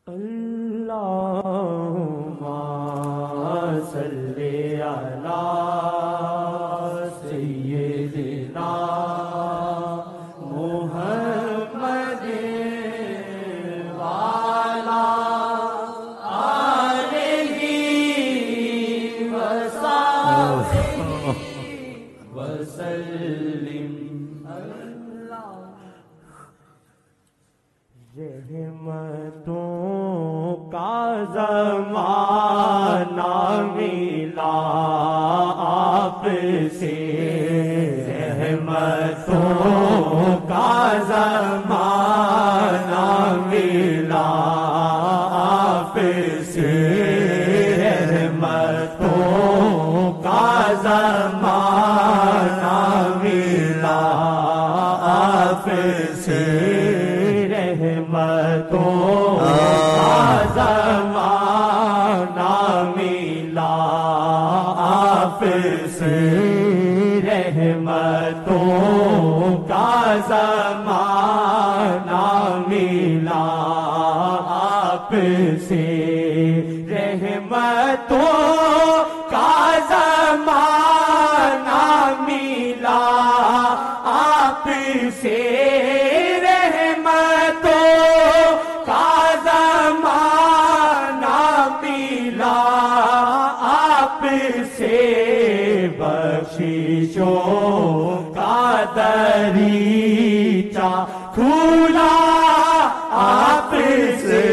اللہم صلی علی سیدنا محمد وعلی آلہ وصحبہ وسلم۔ رحمتوں کا زمانہ ملا آپ سے، رحمتوں کا زمانہ ملا آپ سے، رحمتوں کا زمانہ ملا آپ سے، رحمتوں کا زمانہ ملا آپ سے، رحمتوں کا زمانہ ملا آپ سے، رحمتوں کا زمانہ ملا آپ سے، سے بخششوں کا دریچہ کھلا آپ سے،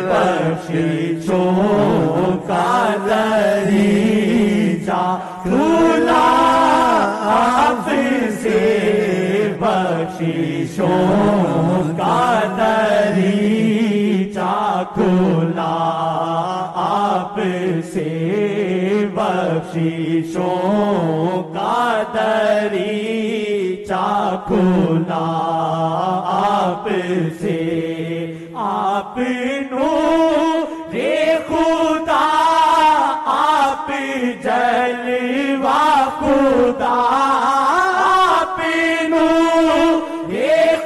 بخششوں کا دریچہ کھلا آپ سے، بخششوں کا دریچہ کھلا آپ سے، بخششوں کا دریچہ کھلا آپ سے، آپ نور خدا، آپ جلوہ خدا، آپ نور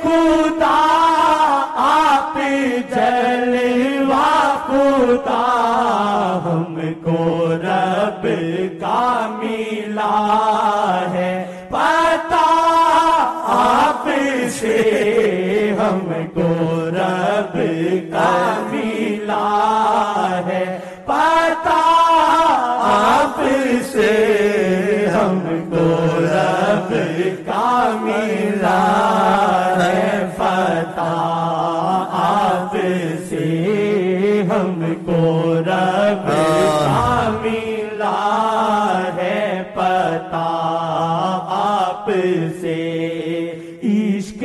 خدا، آپ جلوہ خدا، ہم کو رب کا ملا ہے پتہ آپ سے، ہم کو رب کا ملا ہے پتہ آپ سے، ہم کو رب کا ملا ہے پتہ آپ سے، ہم کو رب کا ملا ہے پتہ آپ سے، عشق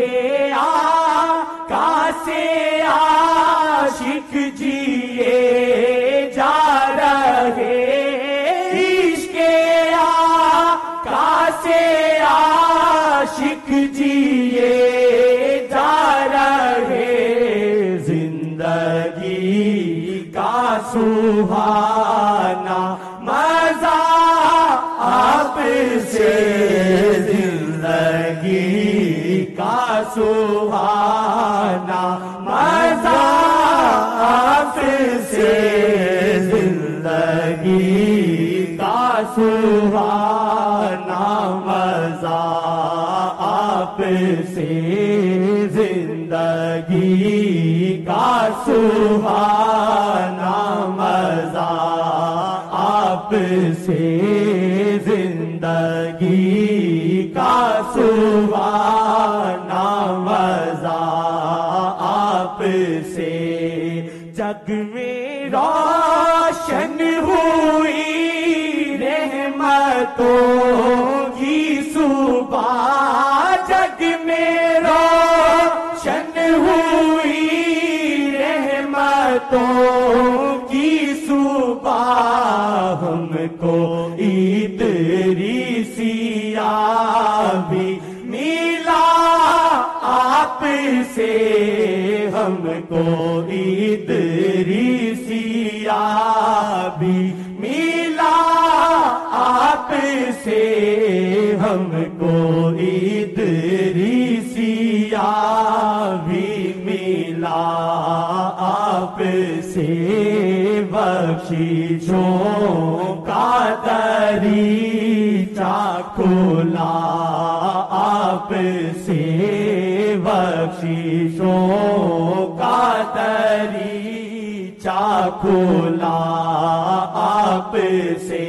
آقا سے عاشق جیے جا رہے، عشق آقا سے عاشق جیے جا رہے، زندگی کا سہانا مزہ آپ سے، زندگی کا سہانا مزہ آپ سے، زندگی کا سہانا مزہ آپ سے، زندگی کا سہانا مزہ آپ سے، زندگی کا سہانا مزہ آپ سے، جگ میں روشن ہوئی رحمتوں کی صبح، جگ میں روشن ہوئی رحمتوں کی صبح، ہم کو عید بھی ملا آپ سے، ہم کو عید بھی ملا آپ سے، ہم کو عید بھی ملا آپ آپ سے بخشیشوں کا دریچہ کھلا، آپ سے بخشیشوں کا دریچہ کھلا، آپ سے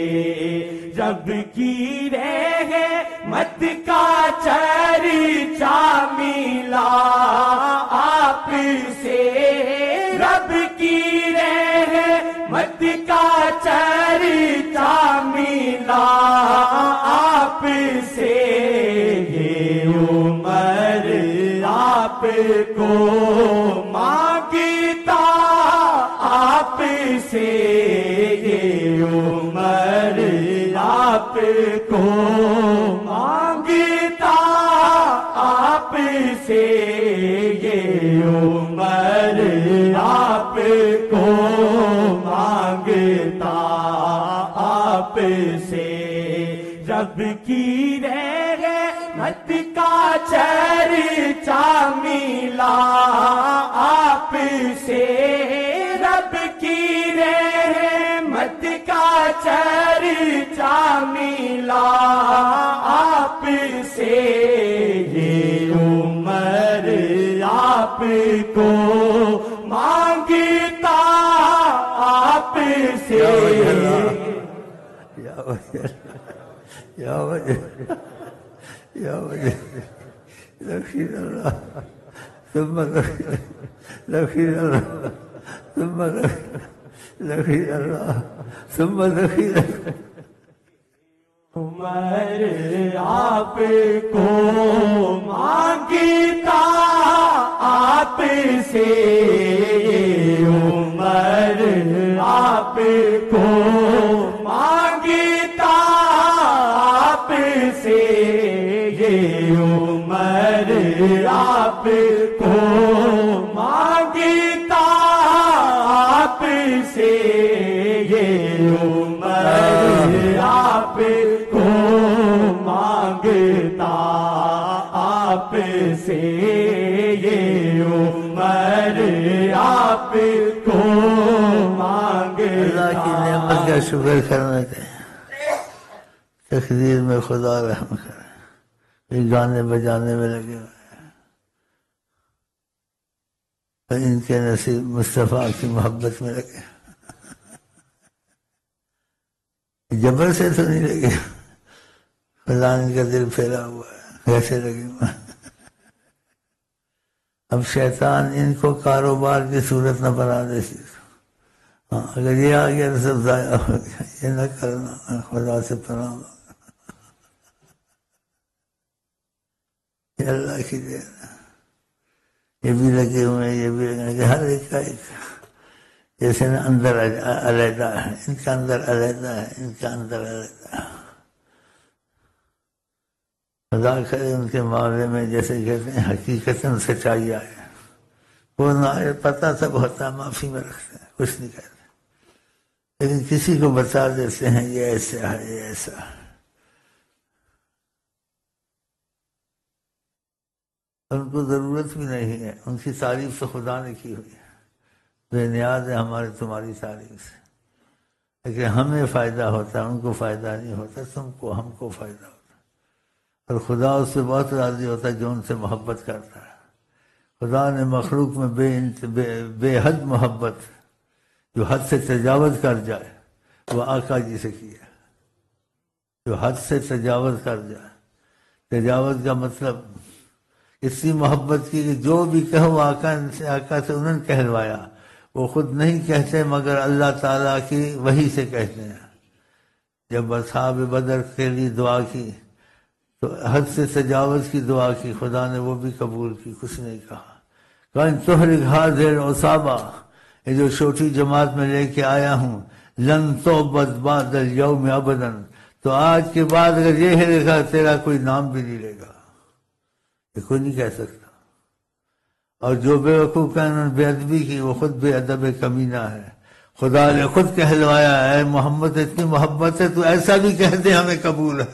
رب کی رحمت کا چرچا ملا، آپ سے رب کی رحمت کا چرچا ملا، آپ سے یہ عمر آپ کو مانگتا، آپ سے یہ عمر آپ کو مانگتا، آپ سے یہ عمر آپ کو مانگتا، آپ سے رب کی رحمت کا چرچا ملا، آپ سے رب کی رحمت کا چرچا ملا، آپ سے یہ عمر آپ کو مانگتا، آپ سے یا وجہ ذخیر اللہ ثم ذخیر اللہ ثم ذخیر اللہ ثم ذخیر عمر آپ کو مانگتا، آپ سے عمر آپ کو مانگتا، آپ سے یہ عمر آپ کو مانگتا، آپ سے یہ عمر آپ کو مانگتا، آپ سے یہ عمر آپ کو مانگتا۔ اللہ کی نعمت کا شکر کرنا چاہیے، تقدیر میں خدا رحم کرے، یہ گانے بجانے میں لگے ہوئے ہیں، ان کے نصیب مصطفیٰ کی محبت میں لگے، جبر سے تو نہیں لگے، خدا ان کا دل پھیلا ہوا ہے، کیسے لگے ہوئے ہیں۔ اب شیطان ان کو کاروبار کی صورت نہ بنا دے، اگر یہ آ گیا تو سب ضائع ہو گیا، یہ نہ کرنا، خدا سے پناہ مانگنا، یہ اللہ کی دین ہے۔ یہ بھی لگے ہوئے ہیں، یہ بھی لگے ہوئے ہیں، ہر ایک کا ایک جیسے نا اندر علیحدہ ہے، ان کا اندر علیحدہ ہے، ان کا اندر علیحدہ ہے۔ خدا کرے ان کے معاملے میں جیسے کہتے ہیں حقیقتاً سچائی آئے، وہ نہ آئے پتہ سب ہوتا ہے، معافی میں رکھتے ہیں، کچھ نہیں کہتے، لیکن کسی کو بتا دیتے ہیں یہ ایسا ہے، یہ ایسا ہے۔ ان کو ضرورت بھی نہیں ہے، ان کی تعریف تو خدا نے کی ہوئی ہے، بے نیاز ہے ہماری تمہاری تعریف سے، لیکن ہمیں فائدہ ہوتا ہے، ان کو فائدہ نہیں ہوتا، تم کو ہم کو فائدہ ہوتا ہے، اور خدا اس سے بہت راضی ہوتا ہے جو ان سے محبت کرتا ہے۔ خدا نے مخلوق میں بے حد محبت جو حد سے تجاوز کر جائے وہ آقا جی سے کیا، جو حد سے تجاوز کر جائے، تجاوز کا مطلب اتنی محبت کی کہ جو بھی کہو آقا سے انہوں نے کہلوایا، وہ خود نہیں کہتے مگر اللہ تعالیٰ کی وحی سے کہتے ہیں۔ جب اصحاب بدر کے لیے دعا کی تو حد سے تجاوز کی دعا کی، خدا نے وہ بھی قبول کی، کچھ نہیں کہا۔ کان تحرک حاضر عصابہ، یہ جو چھوٹی جماعت میں لے کے آیا ہوں، لن توبت بعد اليوم ابدا، تو آج کے بعد اگر یہ ہے لکھا تیرا کوئی نام بھی نہیں لے گا، یہ کوئی نہیں کہہ سکتا۔ اور جو بے وقوف کا انہوں نے بے ادبی کی وہ خود بے ادب کمینہ ہے۔ خدا نے خود کہلوایا اے محمد اتنی محبت ہے تو ایسا بھی کہہ دے ہمیں قبول ہے،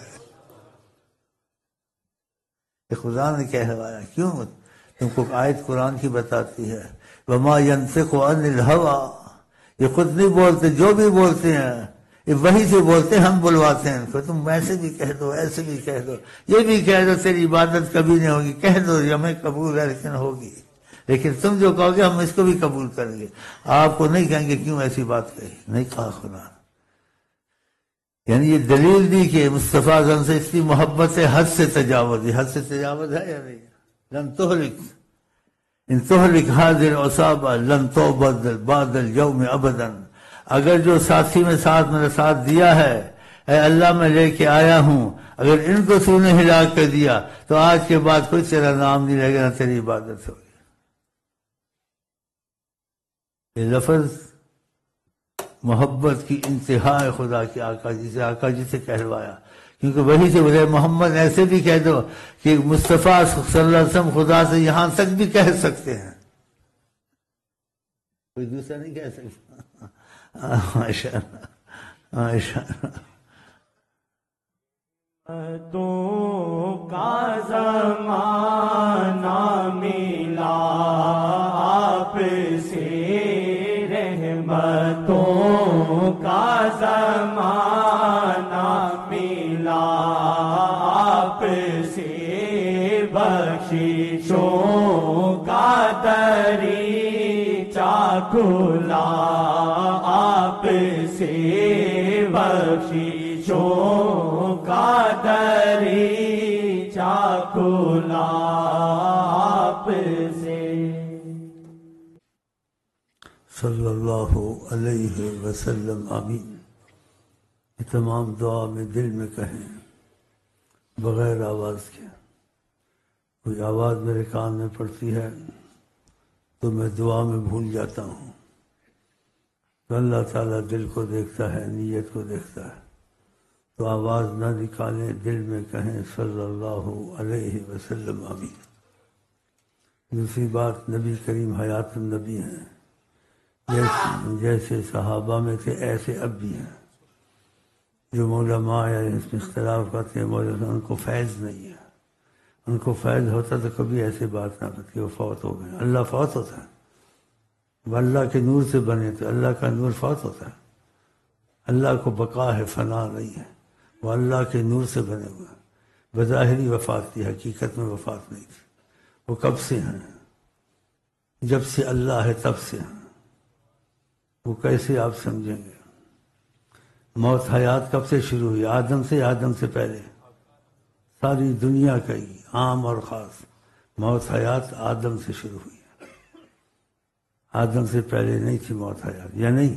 یہ خدا نے کہلوایا۔ کیوں؟ تم کو آیت قرآن کی بتاتی ہے وما ينطق عن الهوى، یہ خود نہیں بولتے، جو بھی بولتے ہیں یہ وہی سے بولتے ہیں، ہم بلواتے ہیں ان کو، تم ایسے بھی کہہ دو، ایسے بھی کہہ دو، یہ بھی کہہ دو، تیری عبادت کبھی نہیں ہوگی، کہہ دو یہ ہمیں قبول ہے لیکن ہوگی، لیکن تم جو کہو گے ہم اس کو بھی قبول کریں گے، آپ کو نہیں کہیں گے کیوں ایسی بات کہی، نہیں کہا خدا۔ یعنی یہ دلیل دی کہ مصطفیٰ صلی اللہ علیہ وسلم سے اس کی محبت ہے، حد سے تجاوز، حد سے تجاوز ہے یا نہیں؟ لن تہلک ان تہلک هذه العصابة لن تعبد بعد اليوم ابدا، اگر جو ساتھی میں ساتھ میرا ساتھ دیا ہے، اے اللہ میں لے کے آیا ہوں، اگر ان کو تو نے ہلاک کر دیا تو آج کے بعد کوئی تیرا نام نہیں لے گا، نہ تیری عبادت ہوگی۔ یہ لفظ محبت کی انتہا ہے خدا کی آقا جی سے کہلوایا، کیونکہ وہی سے بولے محمد ایسے بھی کہہ دو کہ مصطفیٰ صلی اللہ علیہ وسلم خدا سے یہاں تک بھی کہہ سکتے ہیں، کوئی دوسرا نہیں کہہ سکتا۔ ماشاء اللہ ماشاء اللہ۔ تو کا زمانہ ملا آپ سے، رحمتوں کا زمانہ ملا آپ سے، بخششوں کا دریچہ کھلا آپ سے، بخششوں کا دریچہ کھلا آپ سے۔ صلی اللہ علیہ وسلم آمین۔ یہ تمام دعا میں دل میں کہیں بغیر آواز کے، کوئی آواز میرے کان میں پڑتی ہے تو میں دعا میں بھول جاتا ہوں، تو اللہ تعالیٰ دل کو دیکھتا ہے، نیت کو دیکھتا ہے، تو آواز نہ نکالیں، دل میں کہیں صلی اللہ علیہ وسلم آمین۔ دوسری بات، نبی کریم حیات النبی ہیں، جیسے صحابہ میں تھے ایسے اب بھی ہیں۔ جو علماء یا اس میں اختلاف کرتے ہیں ان کو فیض نہیں ہے، ان کو فیض ہوتا تو کبھی ایسے بات نہ کرتی وہ فوت ہو گئے۔ اللہ فوت ہوتا ہے، وہ اللہ کے نور سے بنے تو اللہ کا نور فوت ہوتا ہے، اللہ کو بقا ہے، فنا نہیں ہے، وہ اللہ کے نور سے بنے ہوئے، بظاہری وفات تھی، حقیقت میں وفات نہیں تھی۔ وہ کب سے ہیں؟ جب سے اللہ ہے تب سے ہیں۔ وہ کیسے آپ سمجھیں گے؟ موت حیات کب سے شروع ہوئی؟ آدم سے، آدم سے پہلے؟ ساری دنیا کا ہی عام اور خاص موت حیات آدم سے شروع ہوئی ہے، آدم سے پہلے نہیں تھی موت حیات، یا نہیں؟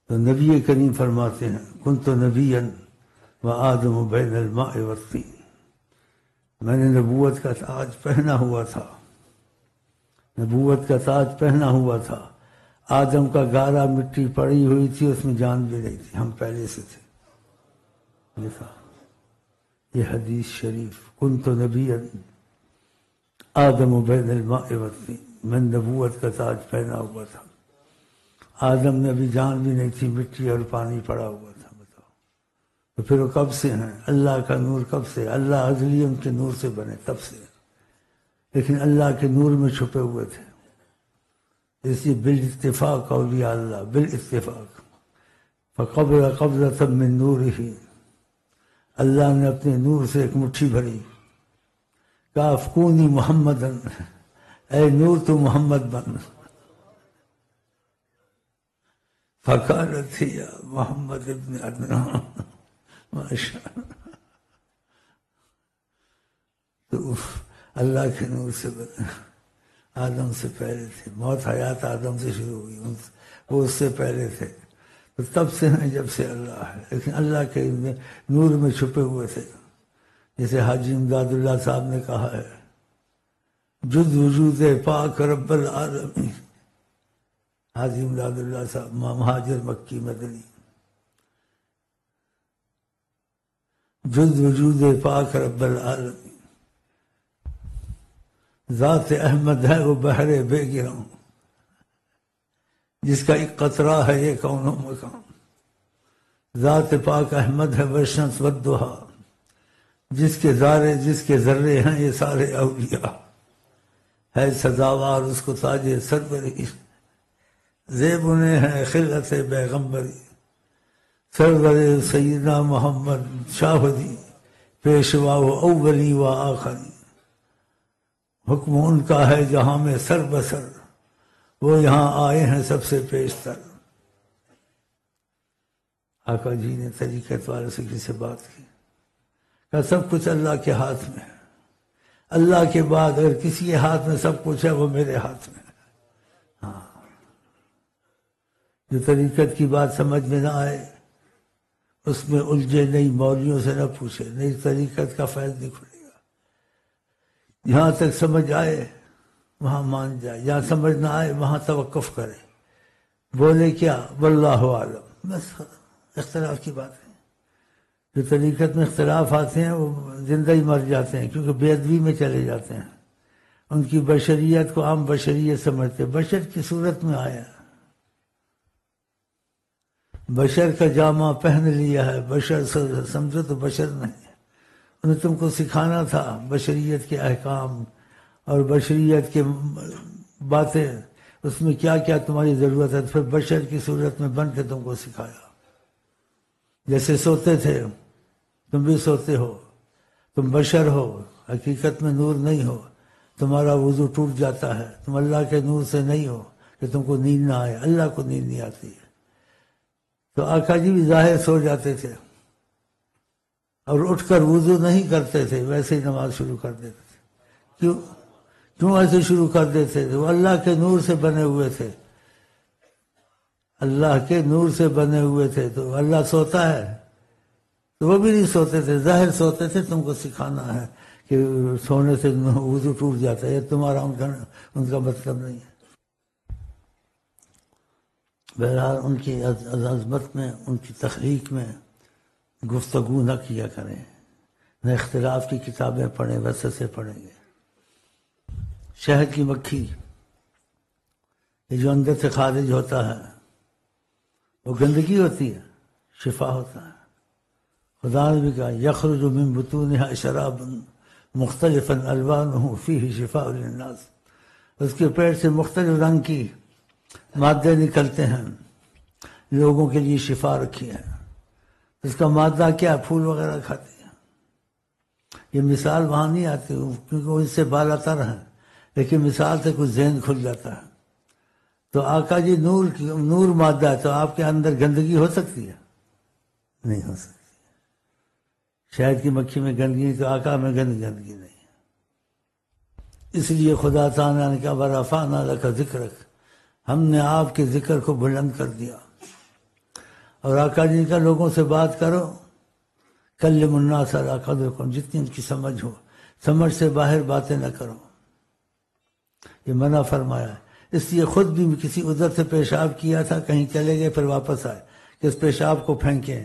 تو نبی کریم فرماتے ہیں کنت نبیا وآدم بین الماء والطین، میں نے نبوت کا تاج پہنا ہوا تھا، نبوت کا تاج پہنا ہوا تھا، آدم کا گارا مٹی پڑی ہوئی تھی، اس میں جان بھی نہیں تھی، ہم پہلے سے تھے۔ لکھا یہ حدیث شریف، کنت نبیا آدم بین الماء والطین، میں نبوت کا تاج پہنا ہوا تھا، آدم میں ابھی جان بھی نہیں تھی، مٹی اور پانی پڑا ہوا تھا۔ بتاؤ تو پھر وہ کب سے ہیں؟ اللہ کا نور کب سے؟ اللہ ازلی ان کے نور سے بنے تب سے، لیکن اللہ کے نور میں چھپے ہوئے تھے۔ اس لیے بالاتفاق اولیاء اللہ، بالاتفاق فقبض قبضۃ من نورہ، اللہ نے اپنے نور سے ایک مٹھی بھری، کہا افکونی محمدن، اے نور تو محمد بن، فقالت ہی محمد ابن عدنان، ماشاء اللہ۔ تو اللہ کے نور سے بنے، آدم سے پہلے تھے، موت حیات آدم سے شروع ہوئی، وہ اس سے پہلے تھے، تو تب سے ہیں جب سے اللہ ہے، لیکن اللہ کے نور میں چھپے ہوئے تھے۔ جیسے حاجی امداد اللہ صاحب نے کہا ہے جد وجود پاک رب العالمین، حاجی امداد اللہ صاحب مہاجر مکی مدنی، جد وجود پاک رب العالمین، ذات احمد ہے وہ بحر بے گراں، جس کا ایک قطرہ ہے یہ کون و مکان، ذات پاک احمد ہے والشمس والضحیٰ، جس کے ذرے ہیں یہ سارے اولیاء، ہے سزاوار اس کو تاج سربری، زیب انہیں ہے خلعت پیغمبری، سرور سیدنا محمد شاہدی، پیشوا و اولی و آخری، حکم ان کا ہے جہاں میں سر بسر، وہ یہاں آئے ہیں سب سے پیشتر۔ آقا جی نے طریقت والے سے کسی بات کی، کہ سب کچھ اللہ کے ہاتھ میں ہے، اللہ کے بعد اگر کسی کے ہاتھ میں سب کچھ ہے وہ میرے ہاتھ میں ہے۔ ہاں، جو طریقت کی بات سمجھ میں نہ آئے اس میں الجھے نہیں، مولویوں سے نہ پوچھے، نہیں طریقت کا فیض نہیں کھلے گا۔ جہاں تک سمجھ آئے وہاں مان جائے، جہاں سمجھ نہ آئے وہاں توقف کرے، بولے کیا واللہ عالم، بس اختلاف کی بات ہے۔ جو طریقت میں اختلاف آتے ہیں وہ زندہ ہی مر جاتے ہیں، کیونکہ بے ادبی میں چلے جاتے ہیں، ان کی بشریت کو عام بشریت سمجھتے، بشر کی صورت میں آیا، بشر کا جامع پہن لیا ہے، بشر سمجھو تو بشر نہیں۔ انہیں تم کو سکھانا تھا بشریت کے احکام اور بشریت کے باتیں، اس میں کیا کیا تمہاری ضرورت ہے، پھر بشر کی صورت میں بن کے تم کو سکھایا۔ جیسے سوتے تھے تم بھی سوتے ہو، تم بشر ہو، حقیقت میں نور نہیں ہو، تمہارا وضو ٹوٹ جاتا ہے، تم اللہ کے نور سے نہیں ہو کہ تم کو نیند نہ آئے، اللہ کو نیند نہیں آتی ہے۔ تو آقا جی بھی ظاہر سو جاتے تھے اور اٹھ کر وضو نہیں کرتے تھے، ویسے ہی نماز شروع کر دیتے تھے۔ کیوں ایسے شروع کر دیتے تھے؟ وہ اللہ کے نور سے بنے ہوئے تھے، اللہ کے نور سے بنے ہوئے تھے، تو اللہ سوتا ہے تو وہ بھی نہیں سوتے تھے، ظاہر سوتے تھے۔ تم کو سکھانا ہے کہ سونے سے وضو ٹوٹ جاتا ہے، یہ تمہارا ان کا مطلب نہیں ہے۔ بہرحال ان کی عظمت میں، ان کی تخلیق میں گفتگو نہ کیا کریں، نہ اختلاف کی کتابیں پڑھیں، ویسے سے پڑھیں گے۔ شہد کی مکھی یہ جو اندر سے خارج ہوتا ہے وہ گندگی ہوتی ہے، شفا ہوتا ہے۔ خدا نے بھی کہا یخرج من بطونها شراب مختلفا الوانہ فیہ شفاء للناس، اس کے پیٹ سے مختلف رنگ کی مادے نکلتے ہیں، لوگوں کے لیے شفا رکھی ہے۔ اس کا مادہ کیا؟ پھول وغیرہ کھاتے ہیں۔ یہ مثال وہاں نہیں آتی کیونکہ وہ اس سے بالا تر ہیں، لیکن مثال سے کچھ ذہن کھل جاتا ہے۔ تو آقا جی نور مادہ ہے، تو آپ کے اندر گندگی ہو سکتی ہے؟ نہیں ہو سکتی۔ شہد کی مکھی میں گندگی تو آقا میں گندگی نہیں۔ اس لیے خدا تعالیٰ نے کہا وَرَفَعْنَا لَكَ ذِكْرَكَ، ہم نے آپ کے ذکر کو بلند کر دیا۔ اور آقا جی کا لوگوں سے بات کرو، کلم الناس علی قدرکم، جتنی ان کی سمجھ ہو، سمجھ سے باہر باتیں نہ کرو، یہ منع فرمایا ہے۔ اس لیے خود بھی کسی عذر سے پیشاب کیا تھا، کہیں چلے گئے پھر واپس آئے کہ اس پیشاب کو پھینکیں،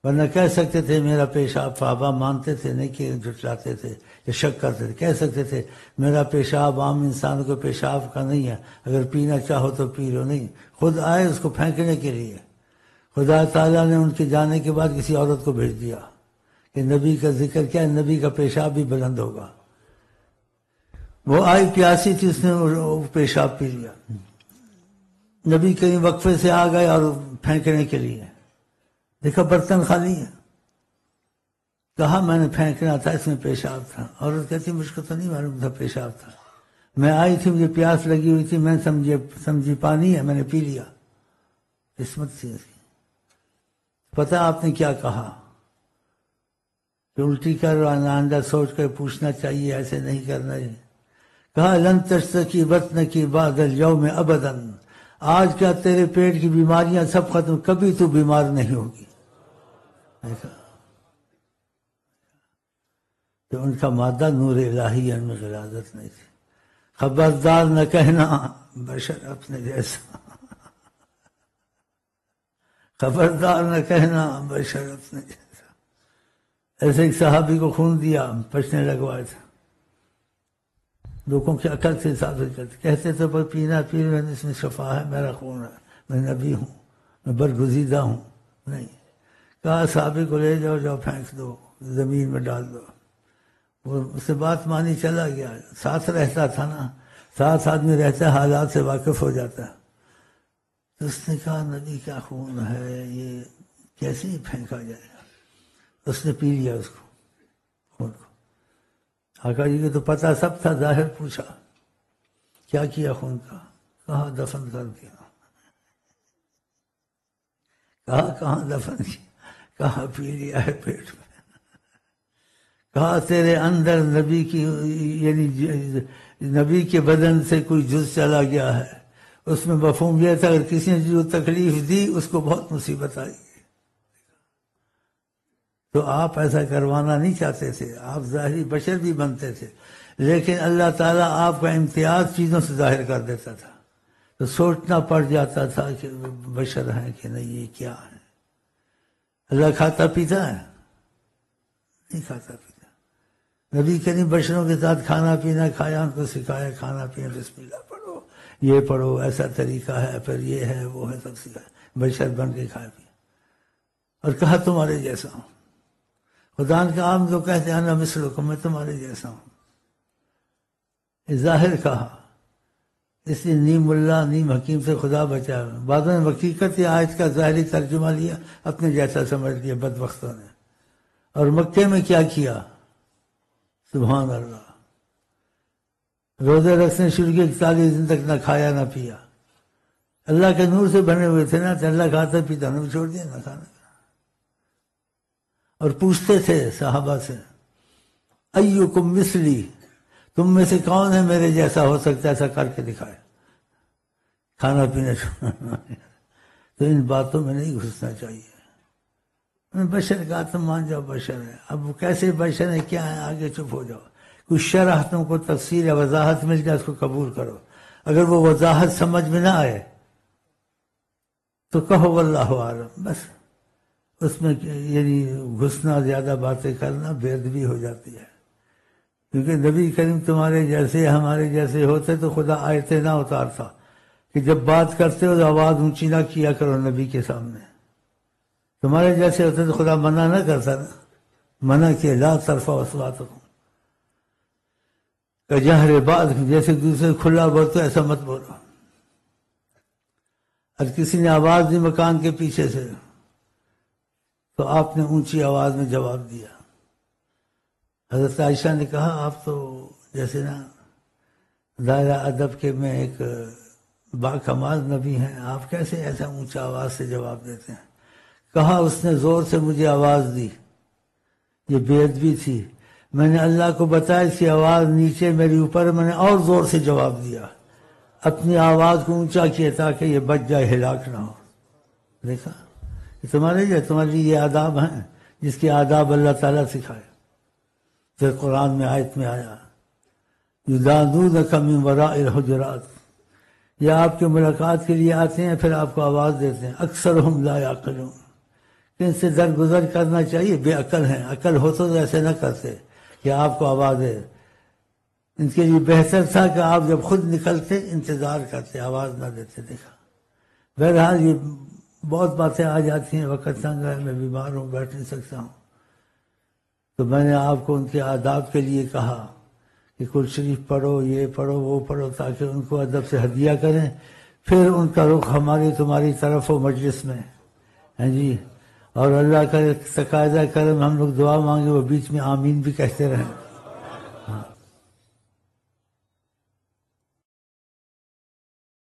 ورنہ کہہ سکتے تھے میرا پیشاب، صحابہ مانتے تھے، نہیں کہ جھٹلاتے تھے یا شک کرتے تھے، کہہ سکتے تھے میرا پیشاب عام انسان کو پیشاب کا نہیں ہے، اگر پینا چاہو تو پی لو، نہیں، خود آئے اس کو پھینکنے کے لیے۔ خدا تعالیٰ نے ان کے جانے کے بعد کسی عورت کو بھیج دیا کہ نبی کا ذکر کیا ہے، نبی کا پیشاب بھی بلند ہوگا۔ وہ آئی پیاسی تھی، اس نے وہ پیشاب پی لیا، نبی کہیں وقفے سے آ گئے اور پھینکنے کے لیے، دیکھا برتن خالی ہے، کہا میں نے پھینکنا تھا، اس میں پیشاب تھا۔ عورت کہتی مجھ کو تو نہیں معلوم تھا پیشاب تھا، میں آئی تھی مجھے پیاس لگی ہوئی تھی، میں سمجھی پانی ہے، میں نے پی لیا، قسمت سی ایسی۔ پتہ آپ نے کیا کہا کہ الٹی کر آئندہ سوچ کر پوچھنا چاہیے، ایسے نہیں کرنا ہے۔ کہا لن تشتکی بطنکی بعد اليوم ابدا، آج کیا تیرے پیٹ کی بیماریاں سب ختم، کبھی تو بیمار نہیں ہوگی۔ تو ان کا مادہ نور الہی، ان میں غلاظت نہیں تھی۔ خبردار نہ کہنا بشر اپنے جیسا، خبردار نہ کہنا بشر اپنے جیسا۔ ایسے ایک صحابی کو خون دیا، پچنے لگوائے تھے، لوگوں کی عقل سے حساب سے کہتے تھے پر پینا پی لو، اس میں شفا ہے، میرا خون ہے، میں نبی ہوں، میں برگزیدہ ہوں، نہیں۔ کہا صحابی کو لے جاؤ، جاؤ پھینک دو، زمین میں ڈال دو۔ وہ اس سے بات مانی چلا گیا، ساتھ رہتا تھا نا، ساتھ آدمی رہتا ہے حالات سے واقف ہو جاتا ہے. تو اس نے کہا نبی کا خون ہے یہ کیسے ہی پھینکا جائے گا. اس نے پی لیا اس کو خون کو. آقا جی کو تو پتہ سب تھا. ظاہر پوچھا کیا کیا خون کا؟ کہاں دفن کر دیا. کہا کہاں دفن کیا؟ کہا پی لیا ہے پیٹ میں. کہا تیرے اندر نبی کی یعنی نبی کے بدن سے کوئی جز چلا گیا ہے. اس میں مفہوم یہ تھا اگر کسی نے جو تکلیف دی اس کو بہت مصیبت آئی. تو آپ ایسا کروانا نہیں چاہتے تھے. آپ ظاہری بشر بھی بنتے تھے لیکن اللہ تعالیٰ آپ کا امتیاز چیزوں سے ظاہر کر دیتا تھا. تو سوچنا پڑ جاتا تھا کہ بشر ہیں کہ نہیں یہ کیا ہے. اللہ کھاتا پیتا ہے؟ نہیں کھاتا پیتا. نبی کریم بشروں کے ساتھ کھانا پینا کھایا. ان کو سکھایا کھانا پینا بسم اللہ پڑھو یہ پڑھو ایسا طریقہ ہے پھر یہ ہے وہ ہے سب سکھایا. بشر بن کے کھایا پیا اور کہا تمہارے جیسا ہوں. خدا کا عام تو کہتے ہیں انا مثلکم میں تمہارے جیسا ہوں. ظاہر کہا اس لیے نیم اللہ نیم حکیم سے خدا بچا. بعضوں نے حقیقت یا آیت کا ظاہری ترجمہ لیا اپنے جیسا سمجھ لیا بدبختوں نے. اور مکے میں کیا کیا سبحان اللہ. روزے رکھنے شروع کیے 41 دن تک نہ کھایا نہ پیا. اللہ کے نور سے بنے ہوئے تھے نا تو اللہ کھاتا پیتا نہ چھوڑ دیا نہ کھانا. اور پوچھتے تھے صحابہ سے ایکم مثلی تم میں سے کون ہے میرے جیسا ہو سکتا ہے ایسا کر کے دکھائے. کھانا پینا چھوڑنا. تو ان باتوں میں نہیں گھسنا چاہیے. بشر کا تم مان جاؤ بشر ہے. اب وہ کیسے بشر ہے کیا ہے آگے چپ ہو جاؤ. کچھ شرح تم کو تفسیر یا وضاحت مل جائے اس کو قبول کرو. اگر وہ وضاحت سمجھ میں نہ آئے تو کہو واللہ عالم. بس اس میں یعنی گھسنا زیادہ باتیں کرنا بے ادبی ہو جاتی ہے. کیونکہ نبی کریم تمہارے جیسے ہمارے جیسے ہوتے تو خدا آیتیں نہ اتارتا کہ جب بات کرتے ہو تو آواز اونچی نہ کیا کرو نبی کے سامنے. تمہارے جیسے ہوتے تو خدا منع نہ کرتا نا. منع کیا لا ترفعوا اصواتکم کجہر بعضکم جیسے دوسرے کھلا بولتے ایسا مت بولو. اور کسی نے آواز دی مکان کے پیچھے سے تو آپ نے اونچی آواز میں جواب دیا. حضرت عائشہ نے کہا آپ تو جیسے نا دائرہ ادب کے میں ایک باکمال نبی ہیں آپ کیسے ایسا اونچا آواز سے جواب دیتے ہیں. کہا اس نے زور سے مجھے آواز دی یہ بے ادبی تھی. میں نے اللہ کو بتایا اس کی آواز نیچے میری اوپر میں نے اور زور سے جواب دیا. اپنی آواز کو اونچا کیا تاکہ یہ بچ جائے ہلاک نہ ہو. دیکھا تمہارے لیے یہ آداب ہیں جس کے آداب اللہ تعالیٰ سکھائے. پھر قرآن میں آیت میں آیا یُنَادُونَکَ مِن وَرَاءِ الْحُجُرَاتِ یہ آپ کے ملاقات کے لیے آتے ہیں پھر آپ کو آواز دیتے ہیں. اکثرہم لا یعقلون کہ ان سے درگزر کرنا چاہیے بے عقل ہیں. عقل ہو تو ایسے نہ کرتے کہ آپ کو آواز دے. ان کے لیے بہتر تھا کہ آپ جب خود نکلتے انتظار کرتے آواز نہ دیتے. دیکھا بہرحال یہ بہت باتیں آ جاتی ہیں. وقت تنگ ہے میں بیمار ہوں بیٹھ نہیں سکتا ہوں. تو میں نے آپ کو ان کے آداب کے لیے کہا کہ کل شریف پڑھو یہ پڑھو وہ پڑھو تاکہ ان کو ادب سے ہدیہ کریں. پھر ان کا رخ ہماری تمہاری طرف ہو مجلس میں ہیں جی. اور اللہ کا تقاضا کرم ہم لوگ دعا مانگے وہ بیچ میں آمین بھی کہتے رہیں.